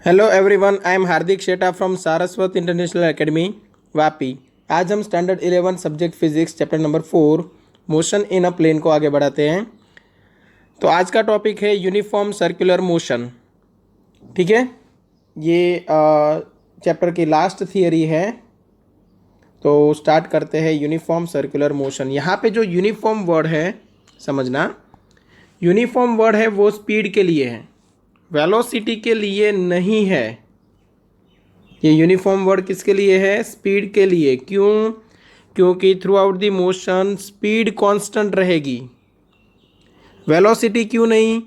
Hello everyone, I am Hardik Sheta from Saraswat international academy Vapi. आज हम standard 11 subject physics chapter number 4 motion in a plane को आगे बढ़ाते हैं। तो आज का टॉपिक है यूनिफॉर्म सर्कुलर मोशन। ठीक है, ये चैप्टर की लास्ट थियरी है। तो स्टार्ट करते हैं यूनिफॉर्म सर्कुलर मोशन। यहाँ पे जो यूनिफॉर्म वर्ड है, समझना, यूनिफॉर्म वर्ड है वो स्पीड के लिए है, वेलोसिटी के लिए नहीं है। ये यूनिफॉर्म वर्ड किसके लिए है? स्पीड के लिए। क्यों? क्योंकि through out the motion speed constant रहेगी। वेलोसिटी क्यों नहीं?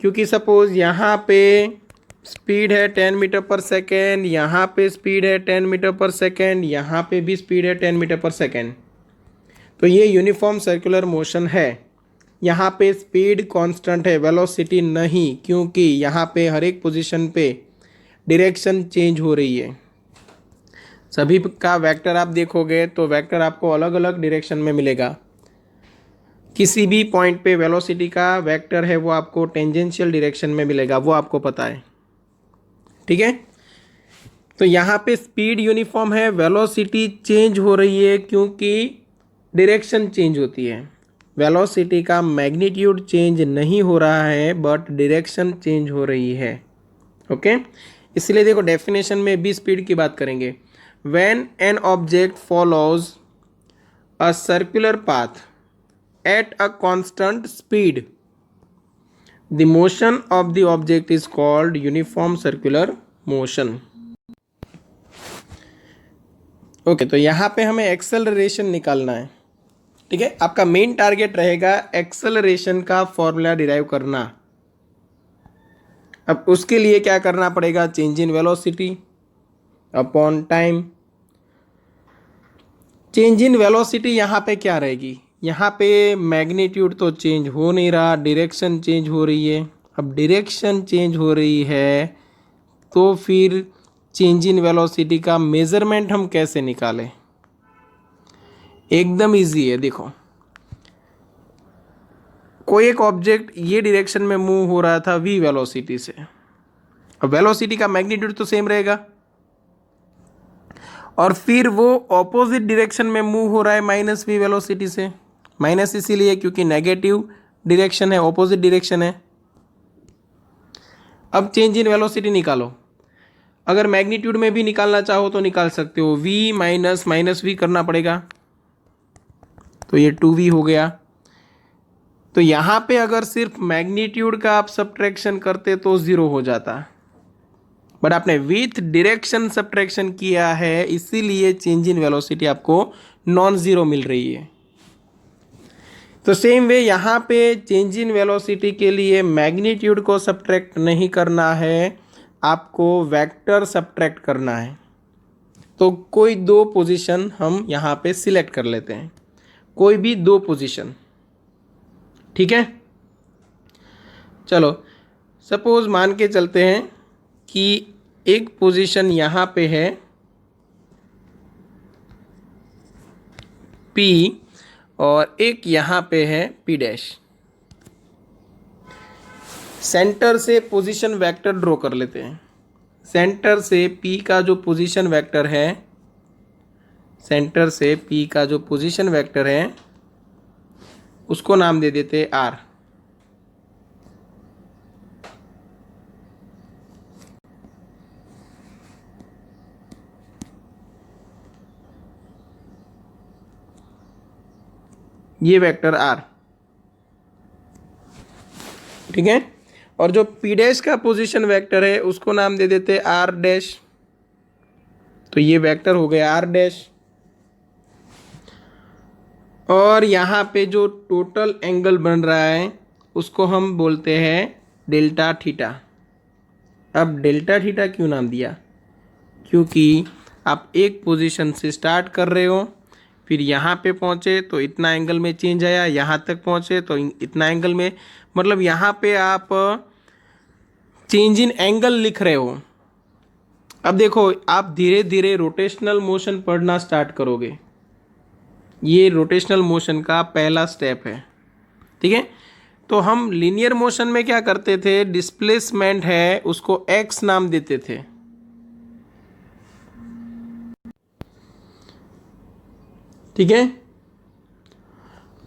क्योंकि सपोज यहाँ पे स्पीड है 10 मीटर पर सेकेंड, यहाँ पे स्पीड है 10 मीटर पर सेकेंड, यहाँ पे भी स्पीड है 10 मीटर पर सेकेंड। तो ये यूनिफॉर्म सर्कुलर मोशन है। यहाँ पे स्पीड कांस्टेंट है, वेलोसिटी नहीं, क्योंकि यहाँ पे हर एक पोजीशन पे डायरेक्शन चेंज हो रही है। सभी का वेक्टर आप देखोगे तो वेक्टर आपको अलग अलग डायरेक्शन में मिलेगा। किसी भी पॉइंट पे वेलोसिटी का वेक्टर है वो आपको टेंजेंशियल डायरेक्शन में मिलेगा, वो आपको पता है। ठीक है, तो यहाँ पे स्पीड यूनिफॉर्म है, वेलोसिटी चेंज हो रही है क्योंकि डायरेक्शन चेंज होती है। वेलोसिटी का मैग्नीट्यूड चेंज नहीं हो रहा है बट डायरेक्शन चेंज हो रही है। ओके, इसलिए देखो डेफिनेशन में भी स्पीड की बात करेंगे। When an object follows a circular path at a constant speed the motion of the object is called uniform circular motion. Okay, तो यहाँ पे हमें एक्सेलरेशन निकालना है। ठीक है, आपका मेन टारगेट रहेगा एक्सेलरेशन का फॉर्मूला डिराइव करना। अब उसके लिए क्या करना पड़ेगा? Change in velocity upon time. Change in velocity यहाँ पे क्या रहेगी? यहाँ पे मैग्नीट्यूड तो चेंज हो नहीं रहा, डायरेक्शन चेंज हो रही है। अब डायरेक्शन चेंज हो रही है तो फिर चेंज इन वेलोसिटी का मेजरमेंट हम कैसे निकालें? एकदम इजी है। देखो, कोई एक ऑब्जेक्ट ये डायरेक्शन में मूव हो रहा था v वेलोसिटी से। अब वेलोसिटी का मैग्नीट्यूड तो सेम रहेगा और फिर वो ऑपोजिट डायरेक्शन में मूव हो रहा है माइनस v वेलोसिटी से। माइनस इसीलिए क्योंकि नेगेटिव डायरेक्शन है, ऑपोजिट डायरेक्शन है। अब चेंज इन वेलोसिटी निकालो। अगर मैग्नीट्यूड में भी निकालना चाहो तो निकाल सकते हो, v माइनस माइनस v करना पड़ेगा, तो ये 2v हो गया। तो यहाँ पे अगर सिर्फ मैग्नीट्यूड का आप सब्ट्रैक्शन करते तो 0 हो जाता, बट आपने विथ डायरेक्शन सब्ट्रैक्शन किया है, इसीलिए चेंज इन वेलोसिटी आपको नॉन जीरो मिल रही है। तो सेम वे यहाँ पे चेंज इन वेलोसिटी के लिए मैग्नीट्यूड को सब्ट्रैक्ट नहीं करना है, आपको वेक्टर सब्ट्रैक्ट करना है। तो कोई दो पोजीशन हम यहाँ पे सिलेक्ट कर लेते हैं, कोई भी दो पोजीशन। ठीक है, चलो सपोज मान के चलते हैं कि एक पोजीशन यहाँ पे है P और एक यहाँ पे है P डैश। सेंटर से पोजीशन वेक्टर ड्रॉ कर लेते हैं। सेंटर से P का जो पोजीशन वेक्टर है, सेंटर से P का जो पोजीशन वेक्टर है उसको नाम दे देते R। ये वेक्टर R, ठीक है। और जो P डैश का पोजीशन वेक्टर है उसको नाम दे देते R डैश। तो ये वेक्टर हो गया R डैश। और यहाँ पे जो टोटल एंगल बन रहा है उसको हम बोलते हैं डेल्टा थीटा। अब डेल्टा थीटा क्यों नाम दिया? क्योंकि आप एक पोजीशन से स्टार्ट कर रहे हो, फिर यहाँ पे पहुँचे तो इतना एंगल में चेंज आया, यहाँ तक पहुँचे तो इतना एंगल में, मतलब यहाँ पे आप चेंज इन एंगल लिख रहे हो। अब देखो, आप धीरे धीरे रोटेशनल मोशन पढ़ना स्टार्ट करोगे। ये रोटेशनल मोशन का पहला स्टेप है। ठीक है, तो हम लीनियर मोशन में क्या करते थे, डिस्प्लेसमेंट है उसको एक्स नाम देते थे, ठीक है।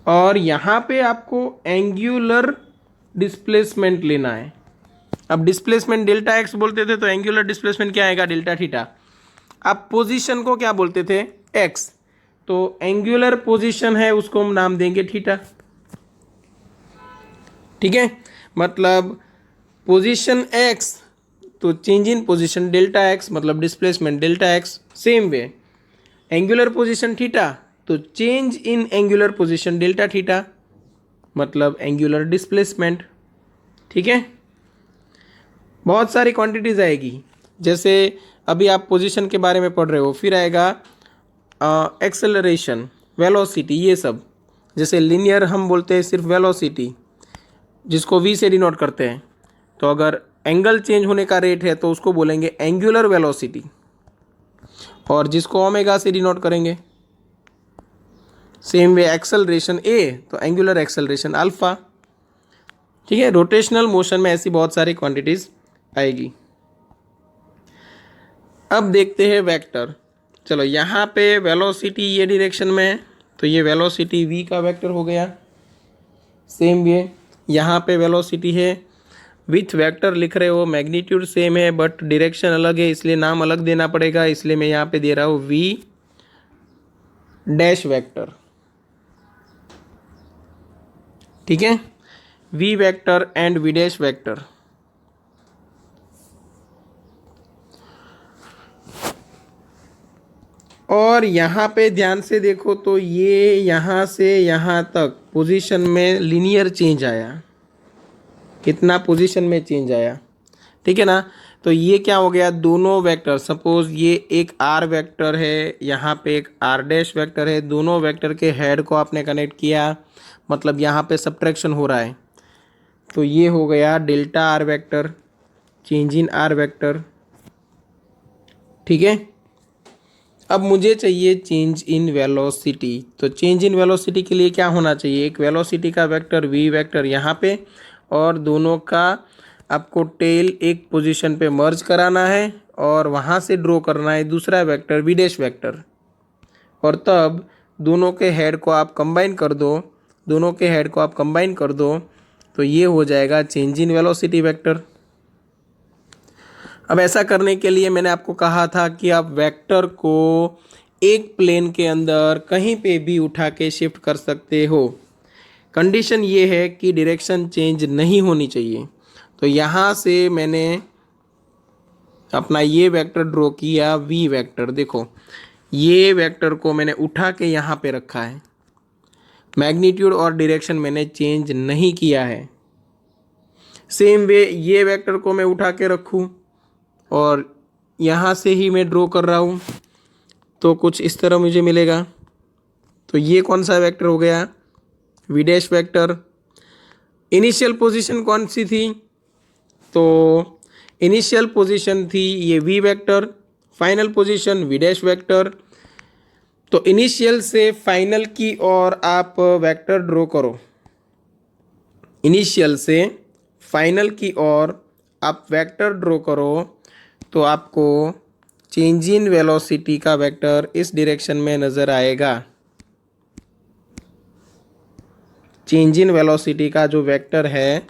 और यहाँ पे आपको एंगुलर डिस्प्लेसमेंट लेना है। अब डिस्प्लेसमेंट डेल्टा एक्स बोलते थे तो एंगुलर डिस्प्लेसमेंट क्या आएगा, डेल्टा थीटा। अब पोजीशन को क्या बोलते थे, एक्स, तो एंगुलर पोजीशन है उसको हम नाम देंगे थीटा, ठीक है। मतलब पोजीशन एक्स तो change in position delta X, मतलब displacement delta X. Same way angular position theta तो change in angular position delta theta, मतलब एंगुलर डिस्प्लेसमेंट, ठीक है। बहुत सारी क्वांटिटीज आएगी, जैसे अभी आप पोजीशन के बारे में पढ़ रहे हो, फिर आएगा एक्सेलरेशन, वेलोसिटी, ये सब। जैसे लीनियर हम बोलते हैं सिर्फ वेलोसिटी, जिसको वी से डिनोट करते हैं। तो अगर एंगल चेंज होने का रेट है तो उसको बोलेंगे एंगुलर वेलोसिटी, और जिसको ओमेगा से डिनोट करेंगे। सेम वे एक्सेलरेशन ए तो एंगुलर एक्सेलरेशन अल्फा, ठीक है। रोटेशनल मोशन में ऐसी बहुत सारी क्वांटिटीज आएगी। अब देखते हैं वेक्टर। चलो यहाँ पे वेलोसिटी ये डायरेक्शन में है तो ये वेलोसिटी v का वेक्टर हो गया। सेम वे यहाँ पे वेलोसिटी है, विथ वेक्टर लिख रहे हो, मैग्नीट्यूड सेम है बट डायरेक्शन अलग है इसलिए नाम अलग देना पड़ेगा, इसलिए मैं यहाँ पे दे रहा हूँ v डैश वेक्टर, ठीक है। v vector and v dash vector. और यहाँ पे ध्यान से देखो तो ये यहाँ से यहाँ तक पोजीशन में लीनियर चेंज आया, कितना पोजीशन में चेंज आया, ठीक है ना। तो ये क्या हो गया, दोनों वेक्टर, सपोज ये एक आर वेक्टर है, यहाँ पे एक आर डैश वेक्टर है, दोनों वेक्टर के हेड को आपने कनेक्ट किया, मतलब यहाँ पे सब्ट्रैक्शन हो रहा है, तो ये हो गया delta R vector, change in are vector, ठीक है। अब मुझे चाहिए चेंज इन वेलोसिटी, तो चेंज इन वेलोसिटी के लिए क्या होना चाहिए, एक वेलोसिटी का वेक्टर v वेक्टर यहाँ पे, और दोनों का आपको टेल एक पोजीशन पे मर्ज कराना है और वहाँ से ड्रॉ करना है दूसरा वेक्टर v डैश वेक्टर, और तब दोनों के हेड को आप कंबाइन कर दो, दोनों के हेड को आप कंबाइन कर दो तो ये हो जाएगा चेंज इन वेलोसिटी वेक्टर। अब ऐसा करने के लिए मैंने आपको कहा था कि आप वेक्टर को एक प्लेन के अंदर कहीं पे भी उठा के शिफ्ट कर सकते हो, कंडीशन ये है कि डायरेक्शन चेंज नहीं होनी चाहिए। तो यहाँ से मैंने अपना ये वेक्टर ड्रॉ किया v वेक्टर, देखो ये वेक्टर को मैंने उठा के यहाँ पे रखा है, मैग्नीट्यूड और डायरेक्शन मैंने चेंज नहीं किया है। सेम वे ये वेक्टर को मैं उठा के रखूँ और यहाँ से ही मैं ड्रॉ कर रहा हूँ तो कुछ इस तरह मुझे मिलेगा। तो ये कौन सा वेक्टर हो गया, v dash vector. Initial position कौन सी थी, तो इनिशियल पोजीशन थी ये v vector, final position v dash vector. तो इनिशियल से फाइनल की ओर आप वेक्टर ड्रॉ करो, इनिशियल से फाइनल की ओर आप वेक्टर ड्रॉ करो तो आपको चेंज इन वेलोसिटी का वेक्टर इस डायरेक्शन में नज़र आएगा। चेंज इन वेलोसिटी का जो वेक्टर है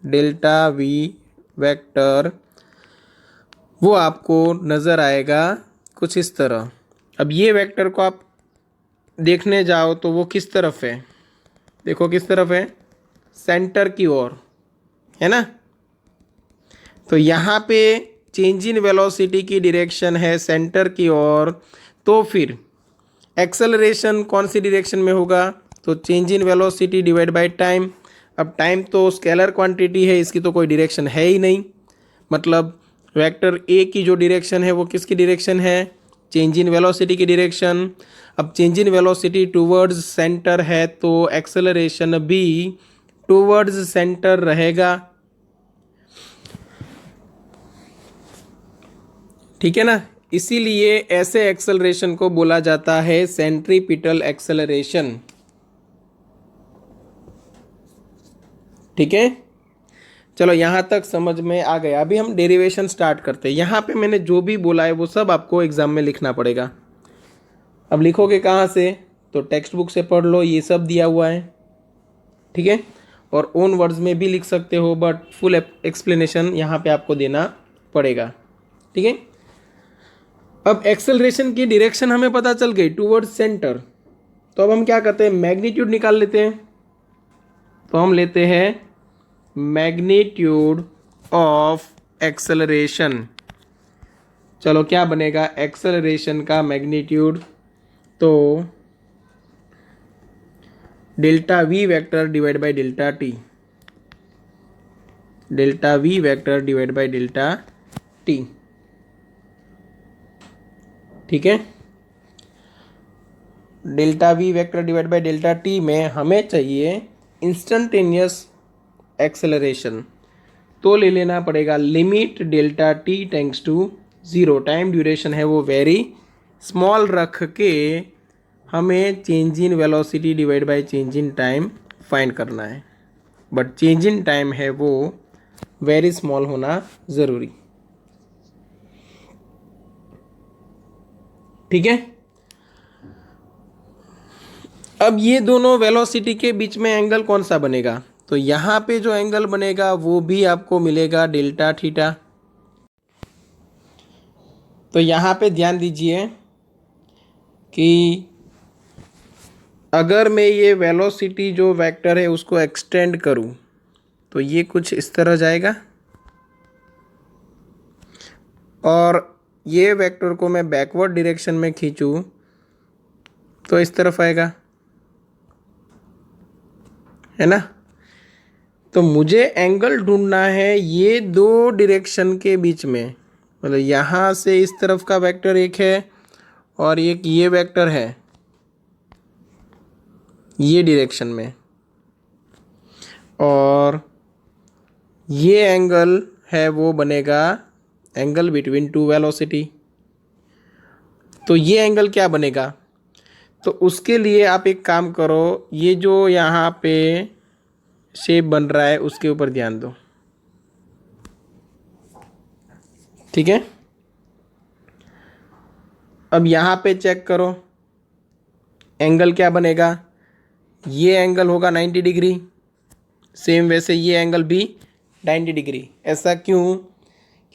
डेल्टा v वेक्टर, वो आपको नज़र आएगा कुछ इस तरह। अब ये वेक्टर को आप देखने जाओ तो वो किस तरफ है, देखो किस तरफ है, सेंटर की ओर, है ना। तो यहाँ पे चेंज इन वेलोसिटी की डायरेक्शन है सेंटर की ओर, तो फिर एक्सेलरेशन कौन सी डायरेक्शन में होगा, तो change in velocity divide by time. अब टाइम तो स्केलर क्वांटिटी है, इसकी तो कोई डायरेक्शन है ही नहीं, मतलब वेक्टर ए की जो डायरेक्शन है वो किसकी डायरेक्शन है, चेंज इन वेलोसिटी की डायरेक्शन। अब change in velocity towards centre है तो एक्सेलरेशन भी टूवर्ड्स सेंटर रहेगा, ठीक है ना। इसीलिए ऐसे एक्सेलरेशन को बोला जाता है सेंट्रीपिटल एक्सेलरेशन। ठीक है, चलो यहाँ तक समझ में आ गया। अभी हम डेरिवेशन स्टार्ट करते हैं। यहाँ पे मैंने जो भी बोला है वो सब आपको एग्जाम में लिखना पड़ेगा। अब लिखोगे कहाँ से? तो टेक्स्ट बुक से पढ़ लो, ये सब दिया हुआ है, ठीक है। और ओन वर्ड्स में भी लिख सकते हो, बट फुल एक्सप्लेनेशन यहाँ पे आपको देना पड़ेगा, ठीक है। अब एक्सेलरेशन की डायरेक्शन हमें पता चल गई, टूवर्ड्स सेंटर। तो अब हम क्या करते हैं, मैग्नीट्यूड निकाल लेते हैं। तो हम लेते हैं मैग्नीट्यूड ऑफ एक्सेलरेशन। चलो क्या बनेगा एक्सेलरेशन का मैग्नीट्यूड? तो delta V vector divide by delta T, delta V vector divide by delta T, ठीक है। Delta V vector divide by delta T में हमें चाहिए इंस्टेंटेनियस एक्सेलरेशन। तो ले लेना पड़ेगा limit delta T tends to 0। Time duration है वो वेरी स्मॉल रख के हमें change in velocity divide by change in time find करना है, बट चेंज इन टाइम है वो वेरी स्मॉल होना ज़रूरी, ठीक है। अब ये दोनों वेलोसिटी के बीच में एंगल कौन सा बनेगा? तो यहाँ पे जो एंगल बनेगा वो भी आपको मिलेगा डेल्टा थीटा। तो यहाँ पे ध्यान दीजिए कि अगर मैं ये वेलोसिटी जो वेक्टर है उसको एक्सटेंड करूँ तो ये कुछ इस तरह जाएगा, और ये वेक्टर को मैं बैकवर्ड डायरेक्शन में खींचूँ तो इस तरफ आएगा, है ना। तो मुझे एंगल ढूंढना है ये दो डायरेक्शन के बीच में, मतलब यहाँ से इस तरफ का वेक्टर एक है और एक ये वेक्टर है ये डायरेक्शन में, और ये एंगल है वो बनेगा एंगल बिटवीन टू वेलोसिटी। तो ये एंगल क्या बनेगा? तो उसके लिए आप एक काम करो, ये जो यहाँ पे शेप बन रहा है उसके ऊपर ध्यान दो, ठीक है। अब यहाँ पे चेक करो एंगल क्या बनेगा, ये एंगल होगा 90 डिग्री, सेम वैसे ये एंगल भी 90 डिग्री। ऐसा क्यों?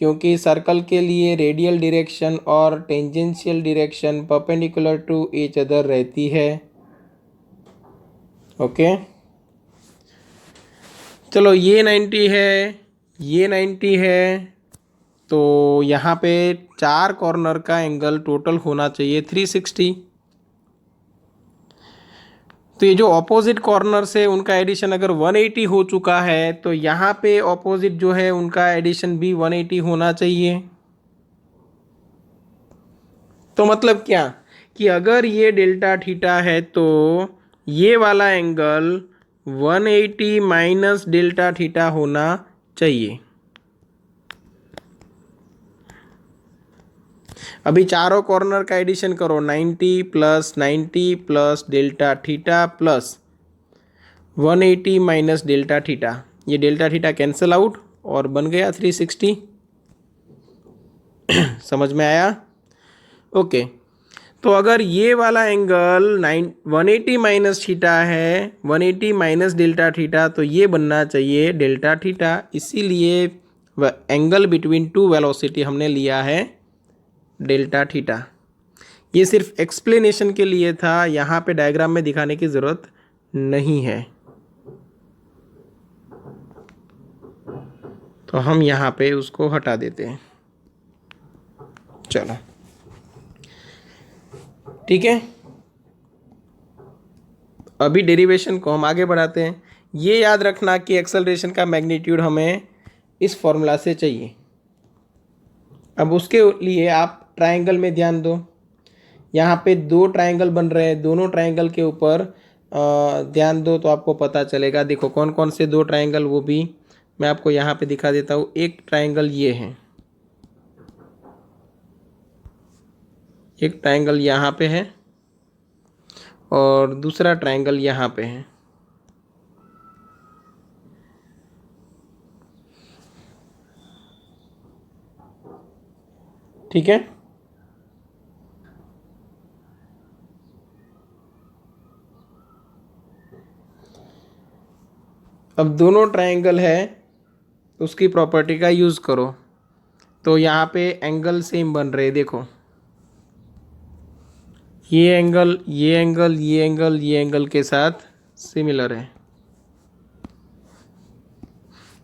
क्योंकि सर्कल के लिए रेडियल डायरेक्शन और tangential direction perpendicular to each other रहती है, ओके। चलो ये 90 है, ये 90 है, तो यहाँ पे चार कॉर्नर का एंगल टोटल होना चाहिए 360। तो ये जो ऑपोजिट कॉर्नर से उनका एडिशन अगर 180 हो चुका है तो यहाँ पे ऑपोजिट जो है उनका एडिशन भी 180 होना चाहिए। तो मतलब क्या कि अगर ये डेल्टा थीटा है तो ये वाला एंगल 180 माइनस डेल्टा थीटा होना चाहिए। अभी चारों कॉर्नर का एडिशन करो, 90 plus delta theta plus 180 minus delta theta, ये डेल्टा थीटा कैंसिल आउट और बन गया 360। समझ में आया? ओके। तो अगर ये वाला एंगल 180 माइनस थीटा है, 180 माइनस डेल्टा थीटा, तो ये बनना चाहिए डेल्टा थीटा। इसीलिए एंगल बिटवीन टू वेलोसिटी हमने लिया है डेल्टा थीटा। ये सिर्फ एक्सप्लेनेशन के लिए था, यहाँ पे डायग्राम में दिखाने की ज़रूरत नहीं है। तो हम यहाँ पे उसको हटा देते हैं। चलो ठीक है, अभी डेरिवेशन को हम आगे बढ़ाते हैं। ये याद रखना कि एक्सेलरेशन का मैग्नीट्यूड हमें इस फॉर्मूला से चाहिए। अब उसके लिए आप ट्रायंगल में ध्यान दो, यहाँ पे दो ट्रायंगल बन रहे हैं, दोनों ट्रायंगल के ऊपर ध्यान दो तो आपको पता चलेगा। देखो कौन कौन से दो ट्रायंगल, वो भी मैं आपको यहाँ पे दिखा देता हूँ। एक ट्रायंगल ये है, एक ट्रायंगल यहाँ पे है और दूसरा ट्रायंगल यहाँ पे है। ठीक है। अब दोनों ट्रायंगल है, उसकी प्रॉपर्टी का यूज़ करो। तो यहाँ पे एंगल सेम बन रहे, देखो ये एंगल, ये एंगल, ये एंगल, ये एंगल के साथ सिमिलर है।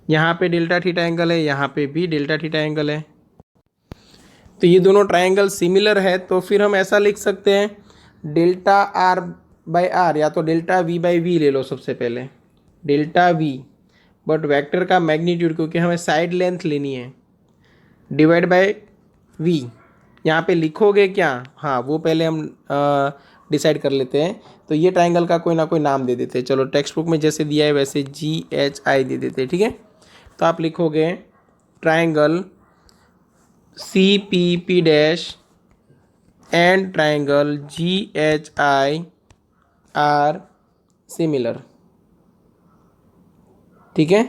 यहाँ पे डेल्टा थीटा एंगल है, यहाँ पे भी डेल्टा थीटा एंगल है। तो ये दोनों ट्रायंगल सिमिलर है, तो फिर हम ऐसा लिख सकते हैं डेल्टा आर बाई आर, या तो डेल्टा वी बाई वी ले लो सबसे पहले, डेल्टा वी, बट वेक्टर का मैग्नीट्यूड, क्योंकि हमें साइड लेंथ लेनी है, डिवाइड बाय वी। यहाँ पे लिखोगे क्या, हाँ वो पहले हम डिसाइड कर लेते हैं। तो ये ट्रायंगल का कोई ना कोई नाम दे देते हैं, चलो टेक्स्ट बुक में जैसे दिया है वैसे GHI दे देते हैं, ठीक है। तो आप लिखोगे triangle CPP dash and triangle GHI are similar, ठीक है।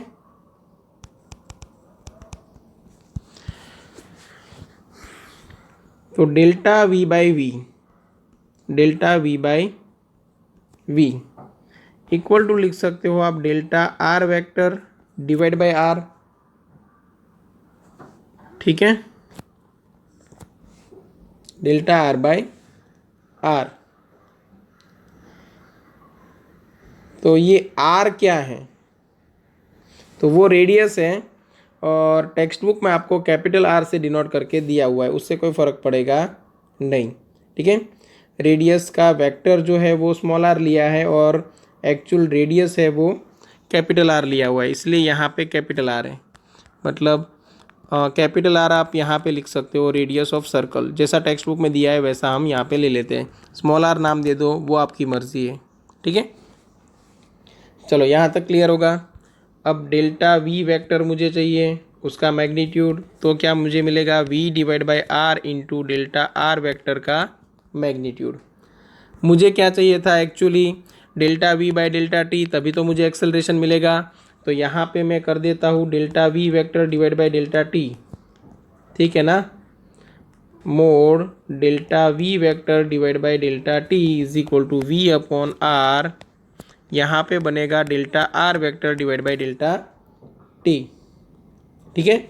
तो delta V by V, delta V by V equal to लिख सकते हो आप delta R vector divide by R, ठीक है, डेल्टा आर बाय आर। तो ये आर क्या है, तो वो रेडियस है, और टेक्स्ट बुक में आपको कैपिटल आर से डिनोट करके दिया हुआ है, उससे कोई फ़र्क पड़ेगा नहीं, ठीक है। रेडियस का वेक्टर जो है वो स्मॉल आर लिया है, और एक्चुअल रेडियस है वो कैपिटल आर लिया हुआ है, इसलिए यहाँ पे कैपिटल आर है। मतलब कैपिटल आर आप यहाँ पे लिख सकते हो रेडियस ऑफ सर्कल, जैसा टेक्स्ट बुक में दिया है वैसा हम यहाँ पे ले लेते हैं। स्मॉल आर नाम दे दो, वो आपकी मर्ज़ी है, ठीक है। चलो यहाँ तक क्लियर होगा। अब डेल्टा वी वेक्टर मुझे चाहिए, उसका मैग्नीट्यूड, तो क्या मुझे मिलेगा v divide by R into delta R vector का मैग्नीट्यूड। मुझे क्या चाहिए था actually, delta v by delta T, तभी तो मुझे एक्सेलरेशन मिलेगा। तो यहाँ पे मैं कर देता हूँ delta v vector divide by delta T, ठीक है ना, mod delta v vector divide by delta T is equal to v upon R, यहाँ पे बनेगा delta R vector divide by delta T, ठीक है।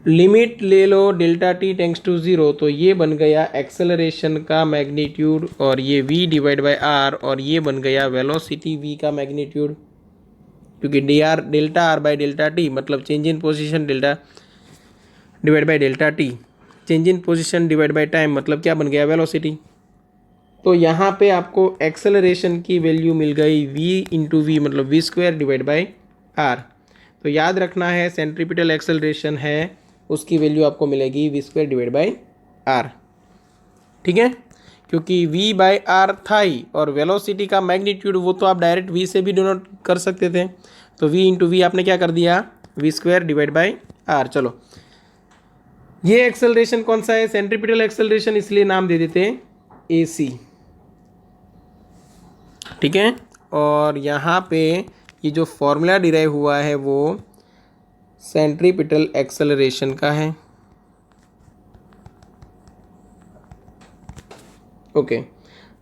लिमिट ले लो delta T tends to zero, तो ये बन गया एक्सेलरेशन का मैग्नीट्यूड, और ये v डिवाइड बाई आर, और ये बन गया वेलोसिटी v का मैग्नीट्यूड, क्योंकि delta R by delta T मतलब change in position delta divide by delta T, change in position divide by time मतलब क्या बन गया, वेलोसिटी। तो यहाँ पे आपको एक्सेलरेशन की वैल्यू मिल गई v इंटू वी मतलब v square divide by R. तो याद रखना है सेंट्रीपिटल एक्सेलरेशन है, उसकी वैल्यू आपको मिलेगी v square divide by R, ठीक है। क्योंकि v बाई आर था ही, और वेलोसिटी का मैग्नीट्यूड वो तो आप डायरेक्ट v से भी डिनोट कर सकते थे, तो v इंटू वी आपने क्या कर दिया, v square divide by R. चलो ये एक्सेलरेशन कौन सा है, सेंट्रीपिटल एक्सेलरेशन, इसलिए नाम दे देते हैं AC, ठीक है। और यहाँ पे ये जो फॉर्मूला डिराइव हुआ है वो सेंट्रीपिटल एक्सेलरेशन का है, ओके।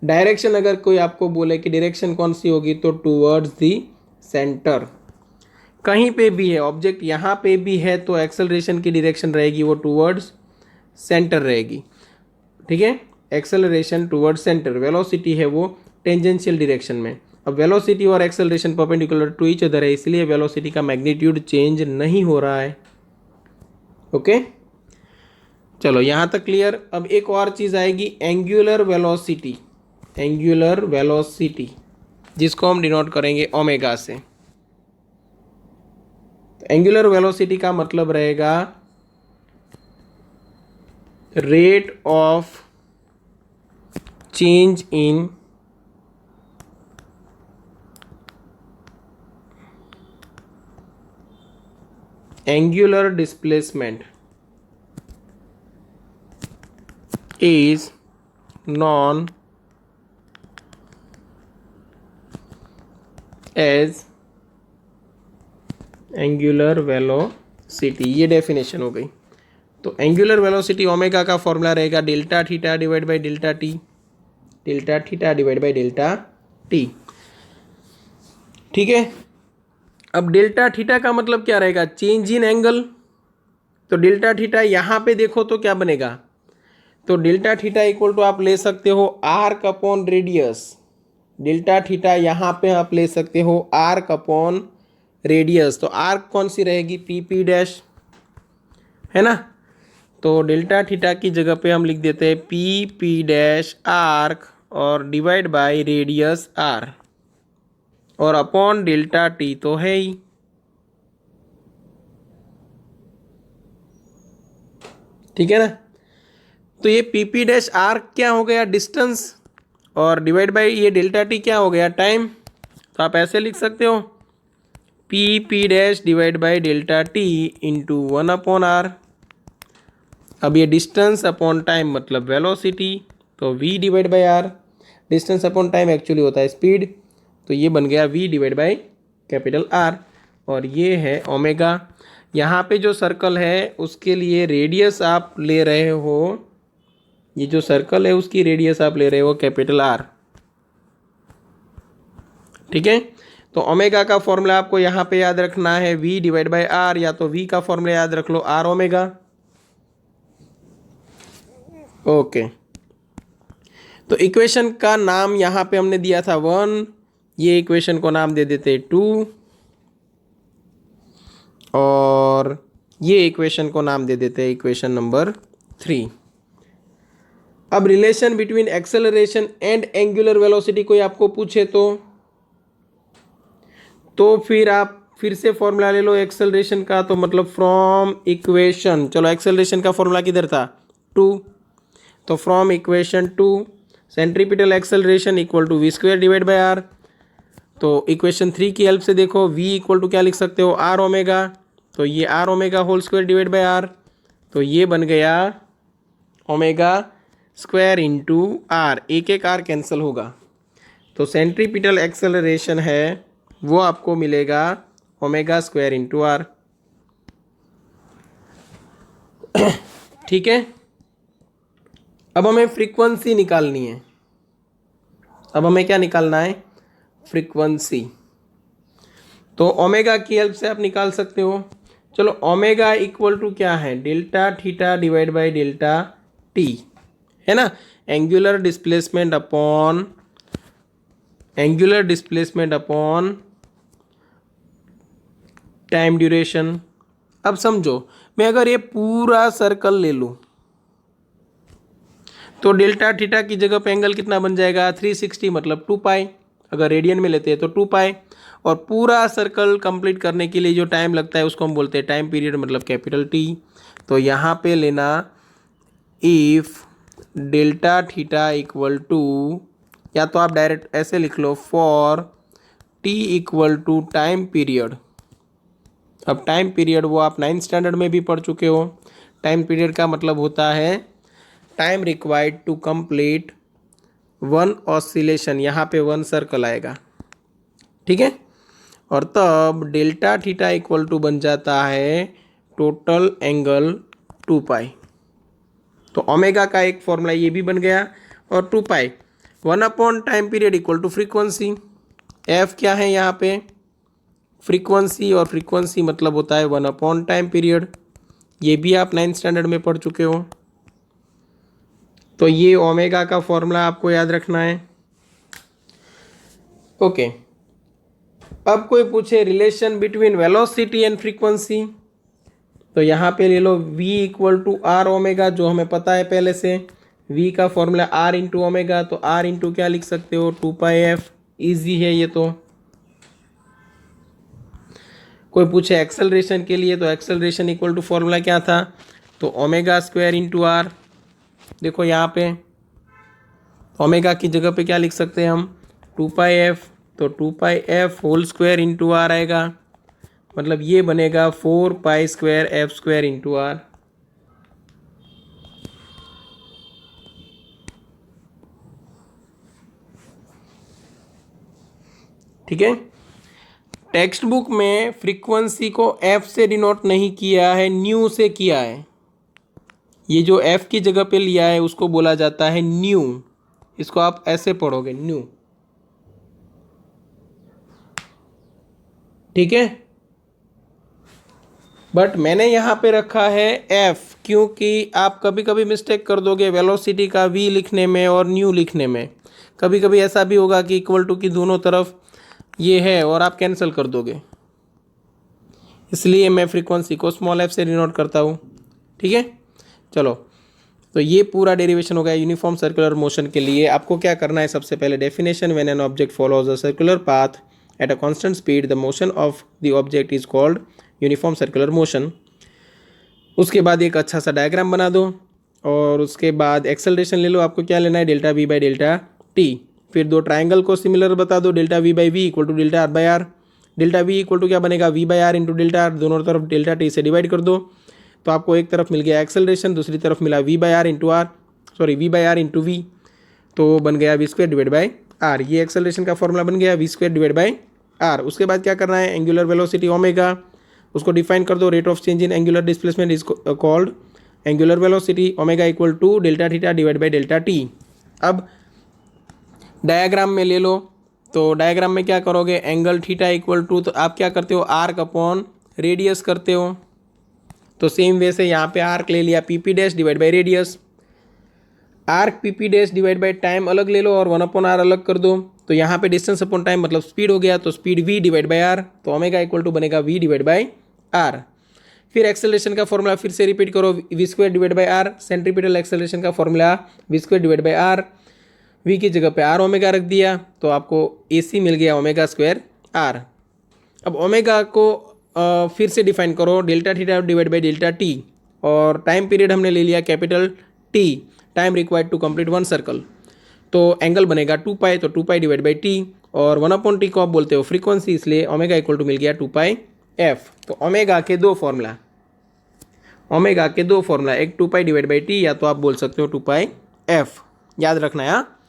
डायरेक्शन अगर कोई आपको बोले कि डायरेक्शन कौन सी होगी, तो टूवर्ड्स दी सेंटर, कहीं पे भी है ऑब्जेक्ट, यहाँ पे भी है तो एक्सेलरेशन की डायरेक्शन रहेगी वो टूवर्ड्स सेंटर रहेगी, ठीक है। एक्सेलरेशन टूवर्ड्स सेंटर, वेलोसिटी है वो टेंजेंशियल डायरेक्शन में। अब वेलोसिटी और acceleration perpendicular to each other है, इसलिए वेलोसिटी का मैग्नीट्यूड चेंज नहीं हो रहा है, ओके। चलो यहाँ तक क्लियर। अब एक और चीज़ आएगी एंगुलर वेलोसिटी, एंगुलर वेलोसिटी जिसको हम डिनोट करेंगे ओमेगा से। तो एंगुलर वेलोसिटी का मतलब रहेगा rate of change in angular displacement is known as angular velocity, ये डेफिनेशन हो गई। तो एंगुलर वेलोसिटी ओमेगा का फॉर्मूला रहेगा delta theta divide by delta T, delta theta divide by delta T. ठीक है, अब डेल्टा थीटा का मतलब क्या रहेगा, चेंज इन एंगल। तो डेल्टा थीटा यहाँ पे देखो तो क्या बनेगा, तो डेल्टा थीटा इक्वल टू आप ले सकते हो arc upon radius. Delta theta यहाँ पे आप ले सकते हो आर्क अपॉन रेडियस। तो आर्क कौन सी रहेगी, पी पी डैश, है ना। तो डेल्टा थीटा की जगह पे हम लिख देते हैं पी पी डैश आर्क और डिवाइड बाय रेडियस आर, और अपॉन डेल्टा टी तो है ही। ठीक है ना। तो ये पी पी डैश आर क्या हो गया, डिस्टेंस, और डिवाइड बाय ये डेल्टा टी क्या हो गया, टाइम। तो आप ऐसे लिख सकते हो P P dash divide by delta T into 1/r। अब ये डिस्टेंस अपॉन टाइम मतलब वेलोसिटी, तो v divide by R. Distance upon time actually होता है स्पीड, तो ये बन गया v divide by capital R। और ये है ओमेगा। यहाँ पे जो सर्कल है उसके लिए रेडियस आप ले रहे हो, ये जो सर्कल है उसकी रेडियस आप ले रहे हो कैपिटल R। ठीक है, तो ओमेगा का फॉर्मूला आपको यहाँ पे याद रखना है v डिवाइड बाई आर, या तो v का फॉर्मूला याद रख लो r ओमेगा। ओके, तो इक्वेशन का नाम यहाँ पे हमने दिया था 1, ये इक्वेशन को नाम दे देते 2, और ये इक्वेशन को नाम दे देते इक्वेशन नंबर 3। अब relation between acceleration and angular velocity कोई आपको पूछे तो फिर आप फिर से फॉर्मूला ले लो एक्सेलरेशन का, तो मतलब फ्रॉम इक्वेशन, चलो एक्सेलरेशन का फॉर्मूला किधर था, 2। तो from equation 2 centripetal acceleration equal to V square divide by R. तो इक्वेशन 3 की हेल्प से देखो v इक्वल टू क्या लिख सकते हो, आर ओमेगा। तो ये R omega whole square divide by R, तो ये बन गया ओमेगा स्क्वायर इंटू आर, एक एक आर कैंसिल होगा। तो सेंट्रीपिटल एक्सेलरेशन है वो आपको मिलेगा ओमेगा स्क्वायर इंटू आर। ठीक है, अब हमें फ्रीक्वेंसी निकालनी है। अब हमें क्या निकालना है, फ्रीक्वेंसी। तो ओमेगा की हेल्प से आप निकाल सकते हो। चलो, ओमेगा इक्वल टू क्या है, delta theta divide by delta T, है ना। Angular displacement upon time duration. अब समझो, मैं अगर ये पूरा सर्कल ले लूँ तो डेल्टा थीटा की जगह पे एंगल कितना बन जाएगा, 360 मतलब 2 पाई। अगर रेडियन में लेते हैं तो 2 पाई। और पूरा सर्कल कंप्लीट करने के लिए जो टाइम लगता है उसको हम बोलते हैं टाइम पीरियड, मतलब कैपिटल टी। तो यहाँ पे लेना if delta theta equal to, या तो आप डायरेक्ट ऐसे लिख लो for T equal to time period. अब टाइम पीरियड वो आप 9th स्टैंडर्ड में भी पढ़ चुके हो। टाइम पीरियड का मतलब होता है time required to complete 1 oscillation, यहाँ पे 1 सर्कल आएगा। ठीक है, और तब डेल्टा थीटा इक्वल टू बन जाता है टोटल एंगल 2 पाई। तो ओमेगा का एक फॉर्मूला ये भी बन गया, और 2 pi 1 upon time period equal to frequency. F क्या है यहाँ पे, फ्रीक्वेंसी, और फ्रीक्वेंसी मतलब होता है 1 अपॉन टाइम पीरियड। ये भी आप 9th स्टैंडर्ड में पढ़ चुके हो। तो ये ओमेगा का फॉर्मूला आपको याद रखना है। ओके, अब कोई पूछे relation between velocity and frequency, तो यहाँ पे ले लो v equal to R omega, जो हमें पता है पहले से। v का फॉर्मूला r इंटू ओमेगा, तो r इंटू क्या लिख सकते हो, 2 पाई एफ। ईजी है ये तो। कोई पूछे एक्सेलरेशन के लिए, तो एक्सेलरेशन इक्वल टू फॉर्मूला क्या था, तो ओमेगा स्क्वायर इंटू आर। देखो यहाँ पे ओमेगा की जगह पे क्या लिख सकते हैं हम, 2 पाई एफ। तो 2 pi F whole square into R आएगा, मतलब ये बनेगा 4 pi square F square into R. ठीक है, टेक्स्ट बुक में फ्रीक्वेंसी को एफ से डिनोट नहीं किया है, न्यू से किया है। ये जो एफ की जगह पे लिया है उसको बोला जाता है न्यू। इसको आप ऐसे पढ़ोगे न्यू, ठीक है। बट मैंने यहाँ पे रखा है एफ, क्योंकि आप कभी कभी मिस्टेक कर दोगे वेलोसिटी का वी लिखने में और न्यू लिखने में। कभी कभी ऐसा भी होगा कि इक्वल टू की दोनों तरफ ये है और आप कैंसिल कर दोगे, इसलिए मैं फ्रीक्वेंसी को स्मॉल एफ से डिनोट करता हूँ, ठीक है। चलो, तो ये पूरा डेरिवेशन हो गया यूनिफॉर्म सर्कुलर मोशन के लिए। आपको क्या करना है, सबसे पहले definition, when an object follows a circular path at a constant speed the motion of the object is called uniform circular motion. उसके बाद एक अच्छा सा डायग्राम बना दो और उसके बाद एक्सेलरेशन ले लो। आपको क्या लेना है, delta V by delta T. फिर दो ट्राइंगल को सिमिलर बता दो, delta V by V equal to delta R by R. Delta V equal to क्या बनेगा, V by R into delta R, दोनों तरफ डेल्टा टी से डिवाइड कर दो। तो आपको एक तरफ मिल गया एक्सेलरेशन, दूसरी तरफ मिला V by R into R, sorry V by R into V, तो बन गया V square divide by R. ये एक्सेलरेशन का फॉर्मूला बन गया V square divide by R. उसके बाद क्या करना है, एंगुलर वेलोसिटी ओमेगा, उसको डिफाइन कर दो। Rate of change in angular displacement is called angular velocity, omega equal to delta theta divide by delta T. अब डायग्राम में ले लो, तो डायग्राम में क्या करोगे, एंगल थीटा इक्वल टू, तो आप क्या करते हो, आर्क अपॉन रेडियस करते हो। तो सेम वे से यहाँ पे आर्क ले लिया P P dash divide by radius. Arc P P dash divide by time अलग ले लो और 1/r अलग कर दो। तो यहाँ पे डिस्टेंस अपॉन टाइम मतलब स्पीड हो गया, तो speed v divide by R, तो ओमेगा इक्वल टू बनेगा v डिवाइड बाई आर। फिर एक्सेलरेशन का फॉर्मूला फिर से रिपीट करो, V square divide by R. Centripetal acceleration का formula V square divide by R, v की जगह पे आर ओमेगा रख दिया, तो आपको AC मिल गया ओमेगा स्क्वायर आर। अब ओमेगा को फिर से डिफाइन करो, delta theta divide by delta T, और टाइम पीरियड हमने ले लिया capital T, time required to complete one circle. तो एंगल बनेगा 2 पाई, तो 2 पाई डिवाइड बाई टी, और 1/t को आप बोलते हो फ्रीक्वेंसी, इसलिए ओमेगा इक्वल टू मिल गया 2 पाई एफ। तो ओमेगा के दो फॉर्मूला, ओमेगा के दो फॉर्मूला, एक 2 पाई डिवाइड बाई टी, या तो आप बोल सकते हो 2 पाई एफ, याद रखना है। हाँ,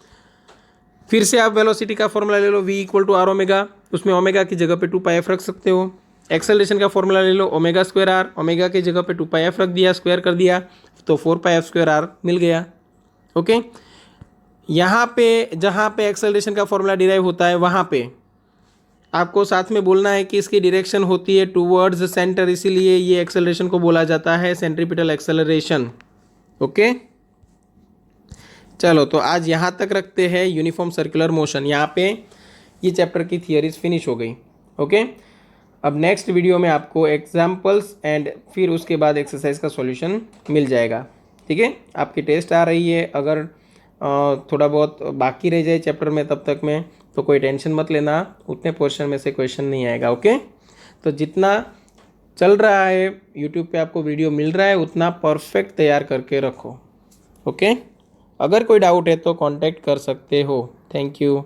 फिर से आप वेलोसिटी का फॉर्मूला ले लो, v equal to R omega, उसमें ओमेगा की जगह पे 2 पाई एफ रख सकते हो। एक्सेलरेशन का फॉर्मूला ले लो, ओमेगा स्क्वायर आर, ओमेगा की जगह पे 2 पाई एफ रख दिया, स्क्वायर कर दिया, तो 4 पाई एफ स्क्वायर आर मिल गया। ओके, यहाँ पे जहाँ पे एक्सेलरेशन का फॉर्मूला डिराइव होता है वहाँ पे आपको साथ में बोलना है कि इसकी डायरेक्शन होती है टूवर्ड्स सेंटर, इसीलिए ये एक्सेलरेशन को बोला जाता है सेंट्रीपिटल एक्सेलरेशन। ओके, चलो, तो आज यहाँ तक रखते हैं यूनिफॉर्म सर्कुलर मोशन। यहाँ पे ये चैप्टर की थियरीज फिनिश हो गई। ओके, अब नेक्स्ट वीडियो में आपको एग्जाम्पल्स एंड फिर उसके बाद एक्सरसाइज का सॉल्यूशन मिल जाएगा। ठीक है, आपकी टेस्ट आ रही है, अगर थोड़ा बहुत बाकी रह जाए चैप्टर में तब तक में, तो कोई टेंशन मत लेना, उतने पोर्शन में से क्वेश्चन नहीं आएगा। ओके, तो जितना चल रहा है यूट्यूब पे आपको वीडियो मिल रहा है उतना परफेक्ट तैयार करके रखो। ओके, अगर कोई डाउट है तो कांटेक्ट कर सकते हो। Thank you.